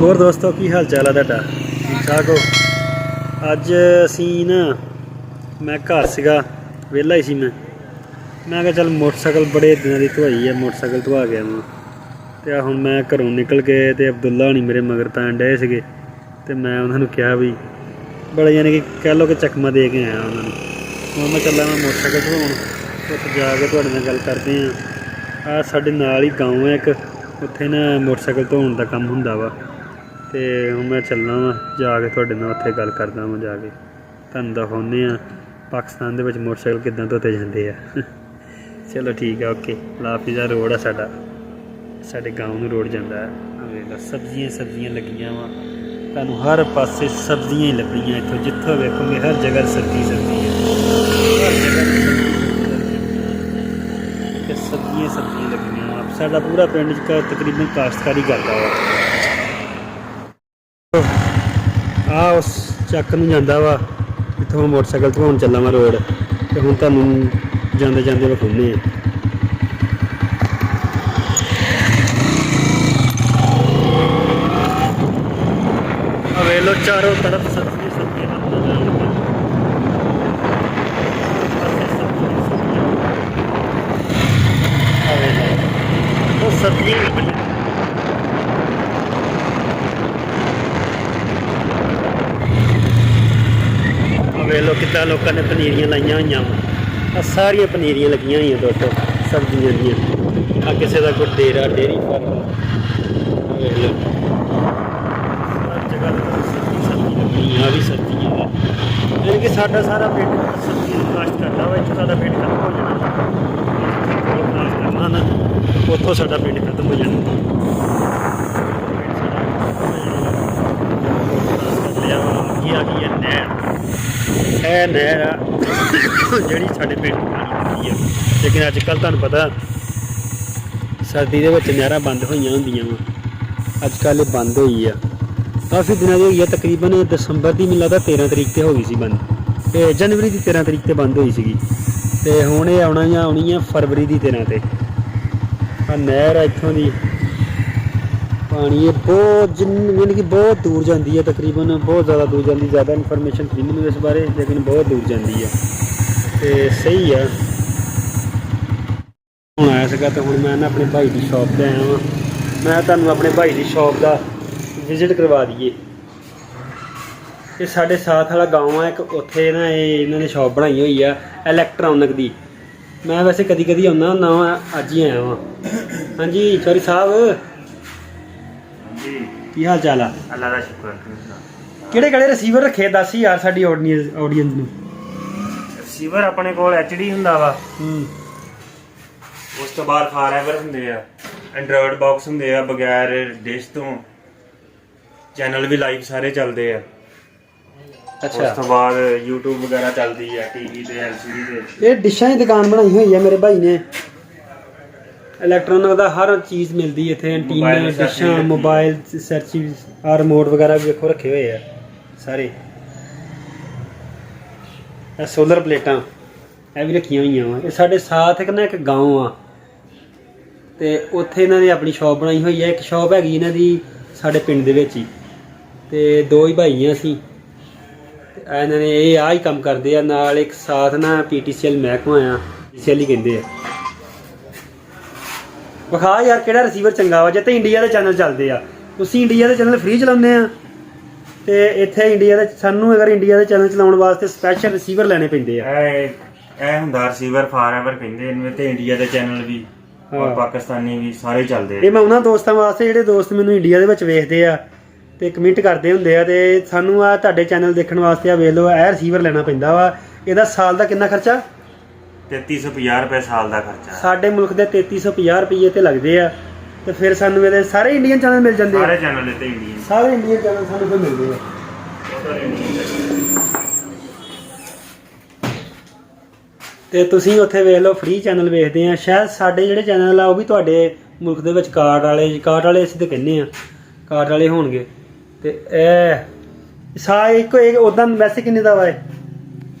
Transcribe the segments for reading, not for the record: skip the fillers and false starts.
ਹੋਰ ਦੋਸਤੋ ਕੀ ਹਾਲ ਚਾਲ ਆ ਤੁਹਾਡਾ? ਠੀਕ ਠਾਕ ਹੋ? ਅੱਜ ਅਸੀਂ ਨਾ ਮੈਂ ਘਰ ਸੀਗਾ, ਵਿਹਲਾ ਹੀ ਸੀ ਮੈਂ ਕਿਹਾ ਚੱਲ ਮੋਟਰਸਾਈਕਲ ਬੜੇ ਦਿਨਾਂ ਦੀ ਧੁਆਈ ਆ, ਮੋਟਰਸਾਈਕਲ ਧੁਆ ਗਿਆ ਮੈਂ ਤੇ ਹੁਣ ਮੈਂ ਘਰੋਂ ਨਿਕਲ ਕੇ ਤੇ ਅਬਦੁੱਲਾ ਹੋਣੀ ਮੇਰੇ ਮਗਰ ਪੈਣ ਡਏ ਸੀਗੇ ਤੇ ਮੈਂ ਉਹਨਾਂ ਨੂੰ ਕਿਹਾ ਵੀ ਬੜਾ ਯਾਨੀ ਕਿ ਕਹਿ ਲਓ ਕਿ ਚਕਮਾ ਦੇ ਕੇ ਆਇਆ ਉਹਨਾਂ ਨੂੰ। ਹੁਣ ਮੈਂ ਚੱਲਾਂ ਮੈਂ ਮੋਟਰਸਾਈਕਲ ਧਵਾਉਣ, ਉੱਥੇ ਜਾ ਕੇ ਤੁਹਾਡੇ ਨਾਲ ਗੱਲ ਕਰਦੇ ਹਾਂ। ਸਾਡੇ ਨਾਲ ਹੀ ਗਾँव ਹੈ ਇੱਕ, ਉੱਥੇ ਨਾ ਮੋਟਰਸਾਈਕਲ ਧੋਣ ਦਾ ਕੰਮ ਹੁੰਦਾ ਵਾ ਤੇ ਹੁਣ ਮੈਂ ਚੱਲਣਾ ਵਾ, ਜਾ ਕੇ ਤੁਹਾਡੇ ਨਾਲ ਉੱਥੇ ਗੱਲ ਕਰਦਾ ਵਾਂ, ਜਾ ਕੇ ਤੁਹਾਨੂੰ ਦਿਖਾਉਂਦੇ ਹਾਂ ਪਾਕਿਸਤਾਨ ਦੇ ਵਿੱਚ ਮੋਟਰਸਾਈਕਲ ਕਿੱਦਾਂ ਧੋਤੇ ਜਾਂਦੇ ਆ। ਚਲੋ ਠੀਕ ਆ, ਓਕੇ। ਲਾਫੀਜ਼ਾ ਰੋਡ ਆ ਸਾਡਾ, ਸਾਡੇ ਗਾँव ਨੂੰ ਰੋਡ ਜਾਂਦਾ ਹੈ। ਸਬਜ਼ੀਆਂ ਲੱਗੀਆਂ ਵਾ, ਤੁਹਾਨੂੰ ਹਰ ਪਾਸੇ ਸਬਜ਼ੀਆਂ ਹੀ ਲੱਭਣੀਆਂ ਇੱਥੋਂ, ਜਿੱਥੋਂ ਵੇਖੋਗੇ ਹਰ ਜਗ੍ਹਾ ਸਬਜ਼ੀ ਹੈ, ਹਰ ਜਗ੍ਹਾ ਤੇ ਸਬਜ਼ੀਆਂ ਲੱਗੀਆਂ ਵਾ। ਸਾਡਾ ਪੂਰਾ ਪਿੰਡ ਤਕਰੀਬਨ ਕਾਸ਼ਤਕਾਰੀ ਕਰਦਾ ਵਾ। ਉਸ ਚੱਕ ਨੂੰ ਜਾਂਦਾ ਵਾ ਜਿੱਥੋਂ ਮੈਂ ਮੋਟਰਸਾਈਕਲ ਧਵਾਉਣ ਚੱਲਾਂ ਵਾ ਰੋਡ, ਤੇ ਹੁਣ ਤੁਹਾਨੂੰ ਜਾਂਦੇ ਜਾਂਦੇ ਵਿਖਾਉਂਦੇ ਹਾਂ। ਵੇਖ ਲਓ ਚਾਰੋਂ ਤਰਫ ਸਬਜ਼ੀਆਂ ਵੇਖ ਲਓ ਕਿੱਦਾਂ ਲੋਕਾਂ ਨੇ ਪਨੀਰੀਆਂ ਲਾਈਆਂ ਹੋਈਆਂ ਵਾ। ਸਾਰੀਆਂ ਪਨੀਰੀਆਂ ਲੱਗੀਆਂ ਹੋਈਆਂ ਦੋਸਤੋ ਸਬਜ਼ੀਆਂ ਦੀਆਂ। ਆ ਕਿਸੇ ਦਾ ਕੋਈ ਡੇਅਰੀ ਫਾਰਮ, ਵੇਖ ਲਓ ਹਰ ਜਗ੍ਹਾ ਸਬਜ਼ੀ ਲੱਗੀ ਆ, ਵੀ ਸਬਜ਼ੀਆਂ ਦਾ ਯਾਨੀ ਕਿ ਸਾਡਾ ਸਾਰਾ ਪਿੰਡ ਸਬਜ਼ੀ ਦੀ ਕਾਸ਼ਤ ਕਰਦਾ ਵਾ। ਇੱਥੋਂ ਸਾਡਾ ਪਿੰਡ ਖਤਮ ਹੋ ਜਾਣਾ, ਕਾਸ਼ਤ ਕਰਨਾ ਨਾ, ਉੱਥੋਂ ਸਾਡਾ ਪਿੰਡ ਖਤਮ ਹੋ ਜਾਣਾ। ਕੀ ਆ ਨਹਿਰ, ਇਹ ਨਹਿਰ ਆ ਜਿਹੜੀ ਸਾਡੇ ਪਿੰਡ ਪਾਣੀ ਆ। ਲੇਕਿਨ ਅੱਜ ਕੱਲ੍ਹ ਤੁਹਾਨੂੰ ਪਤਾ ਸਰਦੀ ਦੇ ਵਿੱਚ ਨਹਿਰਾਂ ਬੰਦ ਹੋਈਆਂ ਹੁੰਦੀਆਂ ਵਾ, ਅੱਜ ਕੱਲ੍ਹ ਇਹ ਬੰਦ ਹੋਈ ਆ, ਕਾਫੀ ਦਿਨਾਂ ਦੀ ਹੋਈ ਆ। ਤਕਰੀਬਨ ਦਸੰਬਰ ਦੀ ਮੈਨੂੰ ਲੱਗਦਾ 13 ਤਰੀਕ 'ਤੇ ਹੋ ਗਈ ਸੀ ਬੰਦ, ਅਤੇ ਜਨਵਰੀ ਦੀ 13 ਤਰੀਕ 'ਤੇ ਬੰਦ ਹੋਈ ਸੀਗੀ, ਅਤੇ ਹੁਣ ਇਹ ਆਉਣੀ ਆ ਫਰਵਰੀ ਦੀ 13 'ਤੇ। ਆ ਨਹਿਰ ਆ ਇੱਥੋਂ ਦੀ, ਪਾਣੀ ਇਹ ਬਹੁਤ ਯਾਨੀ ਕਿ ਬਹੁਤ ਦੂਰ ਜਾਂਦੀ ਹੈ, ਤਕਰੀਬਨ ਬਹੁਤ ਜ਼ਿਆਦਾ ਦੂਰ ਜਾਂਦੀ। ਜ਼ਿਆਦਾ ਇਨਫੋਰਮੇਸ਼ਨ ਨਹੀਂ ਮੈਨੂੰ ਇਸ ਬਾਰੇ, ਲੇਕਿਨ ਬਹੁਤ ਦੂਰ ਜਾਂਦੀ ਹੈ ਅਤੇ ਸਹੀ ਆ। ਹੁਣ ਆਇਆ ਸੀਗਾ ਅਤੇ ਹੁਣ ਮੈਂ ਨਾ ਆਪਣੇ ਭਾਈ ਦੀ ਸ਼ੌਪ 'ਤੇ ਆਇਆ ਵਾਂ। ਮੈਂ ਤੁਹਾਨੂੰ ਆਪਣੇ ਭਾਈ ਦੀ ਸ਼ੌਪ ਦਾ ਵਿਜ਼ਿਟ ਕਰਵਾ ਦਈਏ। ਇਹ ਸਾਡੇ ਸਾਥ ਵਾਲਾ ਗਾँव ਆ ਇੱਕ, ਉੱਥੇ ਨਾ ਇਹਨਾਂ ਨੇ ਸ਼ੌਪ ਬਣਾਈ ਹੋਈ ਆ ਇਲੈਕਟ੍ਰੋਨਿਕ ਦੀ। ਮੈਂ ਵੈਸੇ ਕਦੀ ਕਦੀ ਆਉਂਦਾ ਹੁੰਦਾ ਵਾਂ, ਅੱਜ ਹੀ ਆਇਆ ਵਾਂ। ਹਾਂਜੀ ਚੌਰੀ ਸਾਹਿਬ, ਕੀ ਹਾਲ ਚਾਲ ਆ? ਅੱਲਾ ਦਾ ਸ਼ੁਕਰ। ਕਿਹੜੇ ਰਿਸੀਵਰ ਰੱਖੇ ਦੱਸ ਯਾਰ ਸਾਡੀ ਆਡੀਅנס ਨੂੰ। ਰਿਸੀਵਰ ਆਪਣੇ ਕੋਲ HD ਹੁੰਦਾ ਵਾ, ਉਸ ਤੋਂ ਬਾਅਦ ਫਾਰਐਵਰ ਹੁੰਦੇ ਆ, ਐਂਡਰੋਇਡ ਬਾਕਸ ਹੁੰਦੇ ਆ ਬਗੈਰ ਡਿਸ਼ ਤੋਂ, ਚੈਨਲ ਵੀ ਲਾਈਵ ਸਾਰੇ ਚੱਲਦੇ ਆ। ਅੱਛਾ, ਉਸ ਤੋਂ ਬਾਅਦ YouTube ਵਗੈਰਾ ਚੱਲਦੀ ਆ, TV ਤੇ LCD ਤੇ। ਇਹ ਡਿਸ਼ਾਂ ਦੀ ਦੁਕਾਨ ਬਣਾਈ ਹੋਈ ਆ ਮੇਰੇ ਭਾਈ ਨੇ। ਇਲੈਕਟ੍ਰੋਨਿਕ ਦਾ ਹਰ ਚੀਜ਼ ਮਿਲਦੀ ਇੱਥੇ, ਐਂਟੀਨਾ, ਡਿਸ਼ਾਂ, ਮੋਬਾਈਲ ਸਰਚ, ਆ ਰਿਮੋਟ ਵਗੈਰਾ ਵੀ ਵੇਖੋ ਰੱਖੇ ਹੋਏ ਆ ਸਾਰੇ। ਇਹ ਸੋਲਰ ਪਲੇਟਾਂ ਇਹ ਵੀ ਰੱਖੀਆਂ ਹੋਈਆਂ ਵਾ। ਇਹ ਸਾਡੇ ਸਾਥ ਇੱਕ ਨਾ ਇੱਕ ਗਾँव ਆ, ਅਤੇ ਉੱਥੇ ਇਹਨਾਂ ਨੇ ਆਪਣੀ ਸ਼ੌਪ ਬਣਾਈ ਹੋਈ ਹੈ। ਇੱਕ ਸ਼ੌਪ ਹੈਗੀ ਇਹਨਾਂ ਦੀ ਸਾਡੇ ਪਿੰਡ ਦੇ ਵਿੱਚ ਹੀ, ਅਤੇ ਦੋ ਹੀ ਭਾਈ ਆ ਅਸੀਂ। ਇਹਨਾਂ ਨੇ ਇਹ ਆਹ ਹੀ ਕੰਮ ਕਰਦੇ ਆ, ਨਾਲ ਇੱਕ ਸਾਥ ਨਾ PTCL ਮਹਿਕਮਾ ਆ, PTCL ਹੀ ਕਹਿੰਦੇ ਆ। ਵਿਖਾ ਯਾਰ ਕਿਹੜਾ ਰਿਸੀਵਰ ਚੰਗਾ ਵਾ। ਜਿੱਥੇ ਇੰਡੀਆ ਦੇ ਚੈਨਲ ਚੱਲਦੇ ਆ, ਤੁਸੀਂ ਇੰਡੀਆ ਦੇ ਚੈਨਲ ਫ੍ਰੀ ਚਲਾਉਂਦੇ ਆ, ਅਤੇ ਇੱਥੇ ਇੰਡੀਆ ਦੇ ਸਾਨੂੰ ਅਗਰ ਇੰਡੀਆ ਦੇ ਚੈਨਲ ਚਲਾਉਣ ਵਾਸਤੇ ਸਪੈਸ਼ਲ ਰਿਸੀਵਰ ਲੈਣੇ ਪੈਂਦੇ ਆ। ਇਹ ਹੁੰਦਾ ਰਿਸੀਵਰ ਫਾਰਐਵਰ ਕਹਿੰਦੇ ਇਹਨੂੰ, ਤੇ ਇੰਡੀਆ ਦੇ ਚੈਨਲ ਵੀ ਔਰ ਪਾਕਿਸਤਾਨੀ ਵੀ ਸਾਰੇ ਚੱਲਦੇ ਆ। ਇਹ ਮੈਂ ਉਹਨਾਂ ਦੋਸਤਾਂ ਵਾਸਤੇ ਜਿਹੜੇ ਦੋਸਤ ਮੈਨੂੰ ਇੰਡੀਆ ਦੇ ਵਿੱਚ ਵੇਖਦੇ ਆ ਤੇ ਕਮੈਂਟ ਕਰਦੇ ਹੁੰਦੇ ਆ, ਤੇ ਸਾਨੂੰ ਆ ਤੁਹਾਡੇ ਚੈਨਲ ਦੇਖਣ ਵਾਸਤੇ ਆ ਵੇਖ ਲਓ ਇਹ ਰਿਸੀਵਰ ਲੈਣਾ ਪੈਂਦਾ ਵਾ। ਇਹਦਾ ਸਾਲ ਦਾ ਕਿੰਨਾ ਖਰਚਾ? 3350 ਰੁਪਏ ਸਾਲ ਦਾ ਖਰਚਾ। ਸਾਡੇ ਮੁਲਕ ਦੇ 3350 ਰੁਪਏ ਤੇ ਲੱਗਦੇ ਆ, ਤੇ ਫਿਰ ਸਾਨੂੰ ਇਹਦੇ ਸਾਰੇ ਇੰਡੀਅਨ ਚੈਨਲ ਮਿਲ ਜਾਂਦੇ ਆ। ਸਾਰੇ ਚੈਨਲ ਇੱਥੇ ਇੰਡੀਅਨ, ਸਾਰੇ ਇੰਡੀਅਨ ਚੈਨਲ ਸਾਨੂੰ ਫਿਰ ਮਿਲਦੇ ਆ। ਤੇ ਤੁਸੀਂ ਉੱਥੇ ਵੇਖ ਲਓ ਫ੍ਰੀ ਚੈਨਲ ਵੇਖਦੇ ਆ। ਸ਼ਾਇਦ ਸਾਡੇ ਜਿਹੜੇ ਚੈਨਲ ਆ ਉਹ ਵੀ ਤੁਹਾਡੇ ਮੁਲਕ ਦੇ ਵਿੱਚ ਕਾਰਡ ਵਾਲੇ ਅਸੀਂ ਤਾਂ ਕਹਿੰਦੇ ਆ ਕਾਰਡ ਵਾਲੇ ਹੋਣਗੇ। ਤੇ ਇਹ ਸਾਰੇ ਇੱਕੋ ਉੱਦਾਂ ਵੈਸੇ ਕਿੰਨੇ ਦਾ ਵਾ? ਇਹ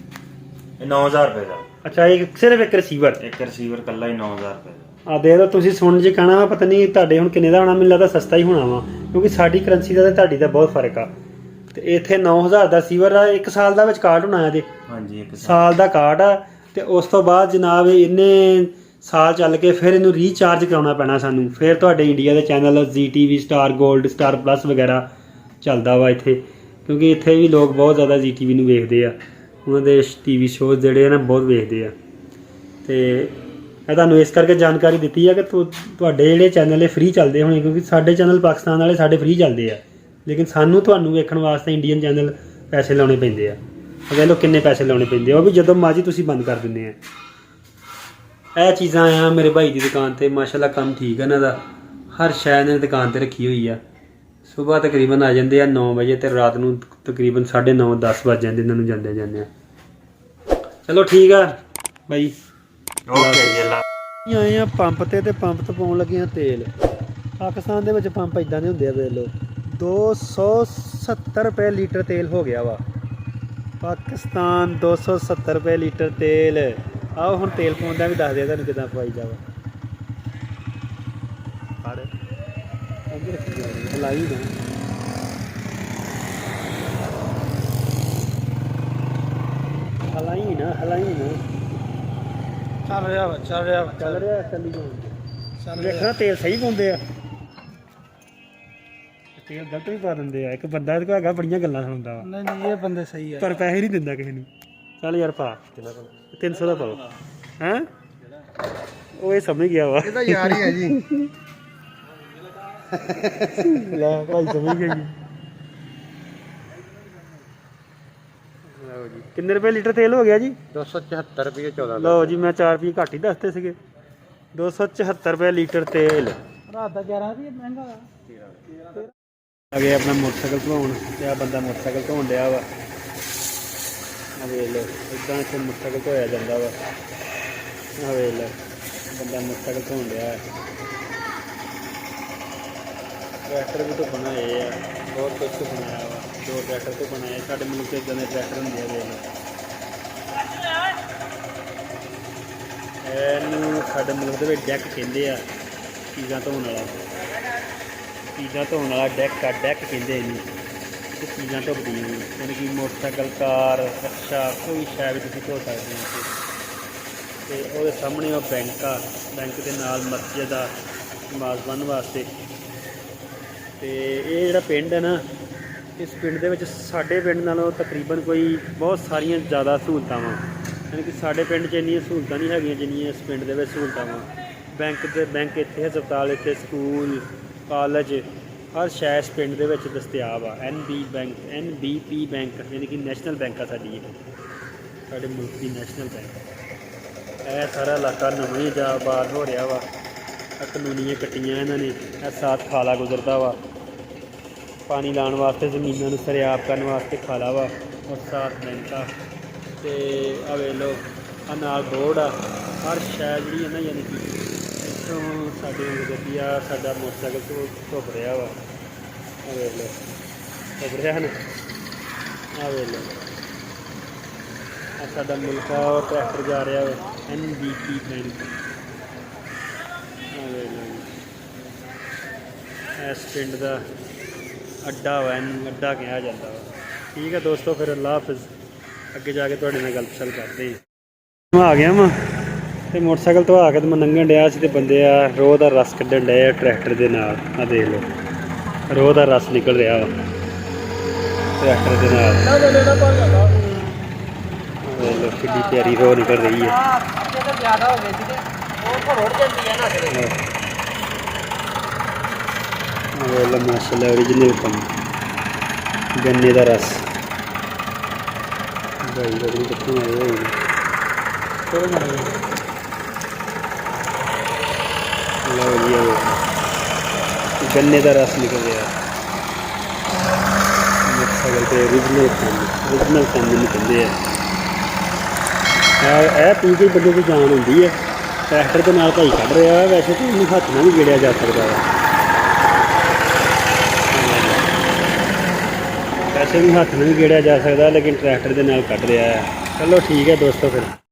9000 ਰੁਪਏ ਦਾ। ਅੱਛਾ, ਇੱਕ ਸਿਰਫ ਇੱਕ ਰਿਸੀਵਰ ਕੱਲਾ ਹੀ 9000 ਰੁਪਏ। ਆ ਦੇ ਦੋ ਤੁਸੀਂ ਸੁਣ ਜੇ ਕਹਿਣਾ ਵਾ ਪਤਾ ਨਹੀਂ ਤੁਹਾਡੇ ਹੁਣ ਕਿੰਨੇ ਦਾ ਹੋਣਾ, ਮੈਨੂੰ ਲੱਗਦਾ ਸਸਤਾ ਹੀ ਹੋਣਾ ਵਾ, ਕਿਉਂਕਿ ਸਾਡੀ ਕਰੰਸੀ ਦਾ ਤੇ ਤੁਹਾਡੀ ਦਾ ਬਹੁਤ ਫਰਕ ਆ। ਤੇ ਇੱਥੇ 9000 ਦਾ ਸੀਵਰ ਆ, 1 ਸਾਲ ਦਾ ਵਿੱਚ ਕਾਰਡ ਹੋਣਾ ਇਹਦੇ। ਹਾਂਜੀ 1 ਸਾਲ ਦਾ ਕਾਰਡ ਆ। ਤੇ ਉਸ ਤੋਂ ਬਾਅਦ ਜਨਾਬ ਇਹਨੇ ਸਾਲ ਚੱਲ ਕੇ ਫਿਰ ਇਹਨੂੰ ਰੀਚਾਰਜ ਕਰਾਉਣਾ ਪੈਣਾ ਸਾਨੂੰ। ਫਿਰ ਤੁਹਾਡੇ ਇੰਡੀਆ ਦੇ channel ZTV, star gold, star plus ਵਗੈਰਾ ਚੱਲਦਾ ਵਾ ਇੱਥੇ, ਕਿਉਂਕਿ ਇੱਥੇ ਵੀ ਲੋਕ ਬਹੁਤ ਜ਼ਿਆਦਾ ZTV ਨੂੰ ਵੇਖਦੇ ਆ। ਉਹਨਾਂ ਦੇ TV ਸ਼ੋਅ ਜਿਹੜੇ ਆ ਨਾ ਬਹੁਤ ਵੇਖਦੇ ਆ। ਤੇ ਮੈਂ ਤੁਹਾਨੂੰ ਇਸ ਕਰਕੇ ਜਾਣਕਾਰੀ ਦਿੱਤੀ ਆ ਕਿ ਤੁਹਾਡੇ ਜਿਹੜੇ ਚੈਨਲ ਇਹ ਫ੍ਰੀ ਚੱਲਦੇ ਹੋਣੇ, ਕਿਉਂਕਿ ਸਾਡੇ ਚੈਨਲ ਪਾਕਿਸਤਾਨ ਵਾਲੇ ਸਾਡੇ ਫ੍ਰੀ ਚੱਲਦੇ ਆ, ਲੇਕਿਨ ਸਾਨੂੰ ਤੁਹਾਨੂੰ ਵੇਖਣ ਵਾਸਤੇ ਇੰਡੀਅਨ ਚੈਨਲ ਪੈਸੇ ਲਾਉਣੇ ਪੈਂਦੇ ਆ। ਵੇਖ ਲਓ ਕਿੰਨੇ ਪੈਸੇ ਲਾਉਣੇ ਪੈਂਦੇ ਆ, ਉਹ ਵੀ ਜਦੋਂ ਮਰਜ਼ੀ ਤੁਸੀਂ ਬੰਦ ਕਰ ਦਿੰਦੇ ਆ। ਇਹ ਚੀਜ਼ਾਂ ਆ ਮੇਰੇ ਭਾਈ ਦੀ ਦੁਕਾਨ ਤੇ, ਮਾਸ਼ਾਅੱਲਾ ਕੰਮ ਠੀਕ ਹੈ ਇਹਨਾਂ ਦਾ। ਹਰ ਸ਼ੈ ਇਹਨਾਂ ਨੇ ਦੁਕਾਨ ਤੇ ਰੱਖੀ ਹੋਈ ਆ। ਸਵੇਰ ਤਕਰੀਬਨ ਆ ਜਾਂਦੇ ਆ 9 ਵਜੇ ਤੇ ਰਾਤ ਨੂੰ ਤਕਰੀਬਨ 9:30 10 ਵੱਜ ਜਾਂਦੇ ਇਹਨਾਂ ਨੂੰ ਜਾਂਦੇ ਆ। ਚਲੋ ਠੀਕ ਆ ਬਾਈ, ਓਕੇ ਜੀ। ਆਏ ਆ ਪੰਪ ਤੇ ਪੰਪ ਤੋਂ ਪਾਉਣ ਲੱਗੇ ਆ ਤੇਲ। ਪਾਕਿਸਤਾਨ ਦੇ ਵਿੱਚ ਪੰਪ ਇਦਾਂ ਦੇ ਹੁੰਦੇ ਆ, ਵੇਖ ਲਓ 270 ਰੁਪਏ ਲੀਟਰ ਤੇਲ ਹੋ ਗਿਆ ਵਾ। ਪਾਕਿਸਤਾਨ 270 ਰੁਪਏ ਲੀਟਰ ਤੇਲ। ਆਓ ਹੁਣ ਤੇਲ ਪਾਉਣ ਦਾ ਵੀ ਦੱਸ ਦਿਆ ਤੁਹਾਨੂੰ ਕਿੱਦਾਂ ਪਵਾਈ ਜਾਵਾ। ਹਲਾਈ ਨਾ ਹਲਾਈ ਨਾ ਚੱਲ ਰਿਹਾ ਚੱਲੀ ਜਾਣ। ਵੇਖਣਾ ਤੇਲ ਸਹੀ ਪਾਉਂਦੇ ਆ, ਤੇਲ ਗਲਤ ਵੀ ਪਾ ਦਿੰਦੇ ਆ। ਇੱਕ ਬੰਦਾ ਇਹਦੇ ਕੋਲ ਹੈਗਾ ਬੜੀਆਂ ਗੱਲਾਂ ਸੁਣਦਾ ਵਾ। ਨਹੀਂ ਇਹ ਬੰਦੇ ਸਹੀ ਆ, ਪਰ ਪੈਸੇ ਨਹੀਂ ਦਿੰਦਾ ਕਿਸੇ ਨੂੰ। ਚੱਲ ਯਾਰ ਪਾ 300 ਦਾ ਪਾਓ। ਹੈਂ ਉਹ ਇਹ ਸਮਝ ਗਿਆ ਵਾ, ਇਹਦਾ ਯਾਰ ਹੀ ਹੈ ਜੀ। ਲੈ ਭਾਈ ਸਮਝ ਗਿਆ ਜੀ। ਲਓ ਜੀ ਕਿੰਨੇ ਰੁਪਏ ਲੀਟਰ ਤੇਲ ਹੋ ਗਿਆ ਜੀ? 274 ਰੁਪਏ 14। ਲਓ ਜੀ ਮੈਂ 4 ਰੁਪਏ ਘੱਟ ਹੀ ਦੱਸਦੇ ਸੀਗੇ। 274 ਰੁਪਏ ਲੀਟਰ ਤੇਲ। ਰਾਤ ਦਾ 11 ਰੁਪਏ ਮਹਿੰਗਾ ਆ ਗਿਆ। ਆਪਣਾ ਮੋਟਰਸਾਈਕਲ ਧਵਾਉਣ ਤੇ ਆ ਬੰਦਾ ਮੋਟਰਸਾਈਕਲ ਧੋਣ ਡਿਆ ਵਾ। ਆ ਵੇਖ ਲਓ ਇੱਦਾਂ ਇੱਥੇ ਮੋਟਰਸਾਈਕਲ ਧੋਇਆ ਜਾਂਦਾ ਵਾ। ਆ ਵੇਖ ਲਓ ਬੰਦਾ ਮੋਟਰਸਾਈਕਲ ਧੋਣ ਡਿਆ। ਟਰੈਕਟਰ ਵੀ ਧੁੱਪਣ ਆਏ ਆ, ਬਹੁਤ ਕੁਛ ਧੁੱਪਣ ਆਇਆ ਵਾ। 2 ਟਰੈਕਟਰ ਧੁੱਪਣ ਆਏ। ਸਾਡੇ ਮੁਲਕ 'ਚ ਇੱਦਾਂ ਦੇ ਟਰੈਕਟਰ ਹੁੰਦੇ ਆ। ਵੇਖ ਲਓ ਇਹਨੂੰ ਸਾਡੇ ਮੁਲਕ ਦੇ ਵਿੱਚ ਡੈਕ ਕਹਿੰਦੇ ਆ, ਚੀਜ਼ਾਂ ਧੋਣ ਵਾਲਾ। ਚੀਜ਼ਾਂ ਧੋਣ ਵਾਲਾ ਡੈਕ ਆ, ਡੈਕ ਕਹਿੰਦੇ ਇਹਨੂੰ। ਤੇ ਚੀਜ਼ਾਂ ਧੁੱਪਦੀਆਂ ਨੇ, ਯਾਨੀ ਕਿ ਮੋਟਰਸਾਈਕਲ, ਕਾਰ, ਰਿਕਸ਼ਾ, ਕੋਈ ਸ਼ੈ ਵੀ ਤੁਸੀਂ ਧੋ ਸਕਦੇ ਹੋ। ਤੇ ਉਹਦੇ ਸਾਹਮਣੇ ਉਹ ਬੈਂਕ ਆ, ਬੈਂਕ ਦੇ ਨਾਲ ਮਸਜਿਦ ਆ ਨਮਾਜ਼ ਪੜ੍ਹਨ ਵਾਸਤੇ। ਤੇ ਇਹ ਜਿਹੜਾ ਪਿੰਡ ਹੈ ਨਾ, ਇਸ ਪਿੰਡ ਦੇ ਵਿੱਚ ਸਾਡੇ ਪਿੰਡ ਨਾਲੋਂ ਤਕਰੀਬਨ ਕੋਈ ਬਹੁਤ ਸਾਰੀਆਂ ਜ਼ਿਆਦਾ ਸਹੂਲਤਾਂ ਵਾ। ਯਾਨੀ ਕਿ ਸਾਡੇ ਪਿੰਡ 'ਚ ਇੰਨੀਆਂ ਸਹੂਲਤਾਂ ਨਹੀਂ ਹੈਗੀਆਂ ਜਿੰਨੀਆਂ ਇਸ ਪਿੰਡ ਦੇ ਵਿੱਚ ਸਹੂਲਤਾਂ ਵਾ। ਬੈਂਕ ਇੱਥੇ, ਹਸਪਤਾਲ ਇੱਥੇ, ਸਕੂਲ, ਕਾਲਜ, ਹਰ ਸ਼ੈ ਇਸ ਪਿੰਡ ਦੇ ਵਿੱਚ ਦਸਤਿਆਬ ਆ। NBP ਬੈਂਕ ਯਾਨੀ ਕਿ ਨੈਸ਼ਨਲ ਬੈਂਕ ਆ ਸਾਡੀ, ਇਹ ਸਾਡੇ ਮੁਲਕ ਦੀ ਨੈਸ਼ਨਲ ਬੈਂਕ। ਇਹ ਸਾਰਾ ਇਲਾਕਾ ਨਵਾਂ ਹੀ ਆਬਾਦ ਹੋ ਰਿਹਾ ਵਾ। ਕਾਨੂੰਨੀਆਂ ਕੱਟੀਆਂ ਇਹਨਾਂ ਨੇ। ਇਹ 7 ਖਾਲਾ ਗੁਜ਼ਰਦਾ ਵਾ, ਪਾਣੀ ਲਾਉਣ ਵਾਸਤੇ, ਜ਼ਮੀਨਾਂ ਨੂੰ ਸਰਿਆਬ ਕਰਨ ਵਾਸਤੇ ਖਾਲਾ ਵਾ, ਔਰ 7 ਬੈਂਕ ਆ। ਤੇ ਆ ਵੇਖ ਲਓ ਆ ਨਾਲ ਬੋਰਡ ਆ। ਹਰ ਸ਼ੈ ਜਿਹੜੀ ਹੈ ਨਾ, ਯਾਨੀ ਕਿ ਇੱਥੋਂ ਸਾਡੇ ਗੁਜ਼ਰਦੀ ਆ। ਸਾਡਾ ਮੋਟਰਸਾਈਕਲ ਤੋਂ ਧੁੱਪ ਰਿਹਾ ਵਾ। ਆ ਵੇਖ ਲਓ ਧੁੱਪ ਰਿਹਾ ਨਾ। ਆ ਵੇਖ ਲਓ ਆ ਸਾਡਾ ਮੁਲਕ ਆ, ਔਰ ਟਰੈਕਟਰ ਜਾ ਰਿਹਾ ਵਾ। NBP bank. ਇਸ ਪਿੰਡ ਦਾ ਅੱਡਾ ਵਾ, ਇਹਨੂੰ ਅੱਡਾ ਕਿਹਾ ਜਾਂਦਾ ਵਾ। ਠੀਕ ਹੈ ਦੋਸਤੋ, ਫਿਰ ਅੱਲਾ ਹਾਫਿਜ਼। ਅੱਗੇ ਜਾ ਕੇ ਤੁਹਾਡੇ ਨਾਲ ਗੱਲਬਾਤ ਕਰਦੇ ਹਾਂ। ਮੈਂ ਆ ਗਿਆ ਵਾਂ ਤੇ ਮੋਟਰਸਾਈਕਲ ਤੋਂ ਆ ਕੇ ਤੇ ਮੈਂ ਲੰਘਣ ਡਿਆ ਸੀ ਤੇ ਬੰਦੇ ਆ ਰੋਹ ਦਾ ਰਸ ਕੱਢਣ ਡਏ ਆ ਟਰੈਕਟਰ ਦੇ ਨਾਲ। ਆ ਦੇਖ ਲਓ ਰੋਹ ਦਾ ਰਸ ਨਿਕਲ ਰਿਹਾ ਵਾ ਟਰੈਕਟਰ ਦੇ ਨਾਲ। ਦੇਖ ਲਓ ਕਿੰਨੀ ਪਿਆਰੀ ਰੋਹ ਨਿਕਲ ਰਹੀ ਹੈ। ਮਾਸ਼ਾਅੱਲਾ ओरिजिनल ਕੰਮ गन्ने ਦਾ रस। भाई रबड़ी कितनी आई है लो जी, गन्ने का रस निकल गया मोटरसाइकिल पे। ओरिजिनल काम निकलते हैं। यह पी के बंदे की जान होती है। ट्रैक्टर के नाल भाई कढ़ रहा है। वैसे तो इन्हें हथ ना भी गेड़िया जा सकता है। वैसे भी हथ में भी गेड़िया जा सकता, लेकिन ट्रैक्टर के नाल कढ़ रहा है। चलो ठीक है दोस्तों फिर।